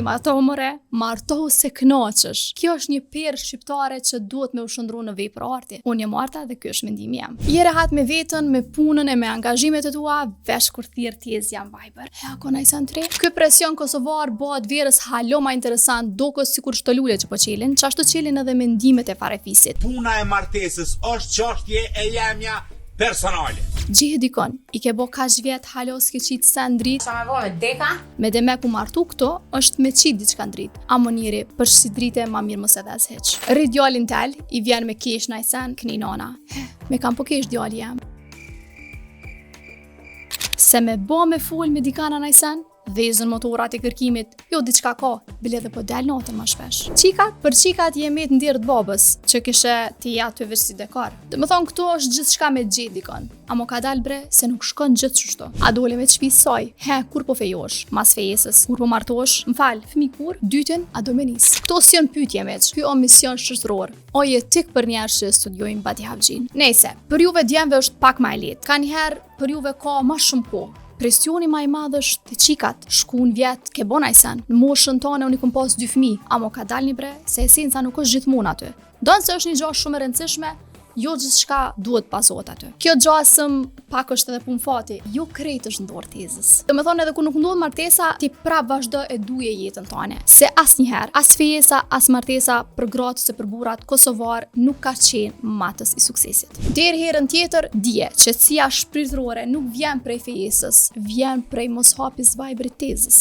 ato more, martohu se knaqesh. Kjo është një perë shqiptare që duhet me u shëndru në vepër arti. Unë jam Marta dhe ky është mendimi jam. Je rehat me veten, me punën e me angazhimet e tua, veç kur thirr tez jam Viber. E ako na janë tre. Ky presion kosovar bëhet verës halo më interesant, dokos sikur çdo lule që po çelin, çashtu çelin edhe mendimet e farefisit. Puna e martesës është çështje e jemja personale. Gjihe dikon, i ke bo kaq vjet halo s'ke qit sa ndrit. Sa me bo me deka? Me dhe me ku martu këto, është me qit diçka ndrit. Amo njeri, për si drite ma mirë mos edhe as heq. Rrit djalin tel, i vjen me kesh na i sen, kni nana. Me kam po kesh djali jam. Se me bo me full me dikana na i sen, dhezën motorat e kërkimit, jo diçka ka, bile dhe po del natën ma shpesh. Për qikat jemet në dirët babës, që kishe ti aty veç si dekor. Dhe më thonë këtu është gjithë shka me gjithë dikon, amo ka dal bre se nuk shkon gjithë qështu. A dole me të shpi saj, kur po fejosh, mas fejesës, kur po martosh, m'fal, fëmi kur, dytin, a do me nis. Këto si janë pyetje meq, ky o mision shështëror, o je tik për njerë që studiojnë Bati Havxhin. Nejse, për juve djemve është pak ma e letë, ka njëherë për juve ka ma shumë kohë. Presioni ma i madh është te qikat, shkun vjet, ke bona i sen. Në moshën tonë unë i kom pas 2 fëmijë, amo ka dal një bre, se esenca nuk është gjithmonë aty. Donë se është një gjë shumë e rëndësishme, jo gjithçka duhet pasohet aty. Kjo gjasëm pak është edhe punë fati, jo krejt është në dorë tezës. Do me thonë edhe kur nuk ndodh martesa, ti prap vazhdo e duje jetën tane. Se asnjëherë, as fejesa, as martesa për gratë se për burrat kosovar nuk ka qenë matës i suksesit. Deri herën tjetër, dije që qetësia shpirtërore nuk vjen prej fejesës, vjen prej mos hapjes vajbrit tezës.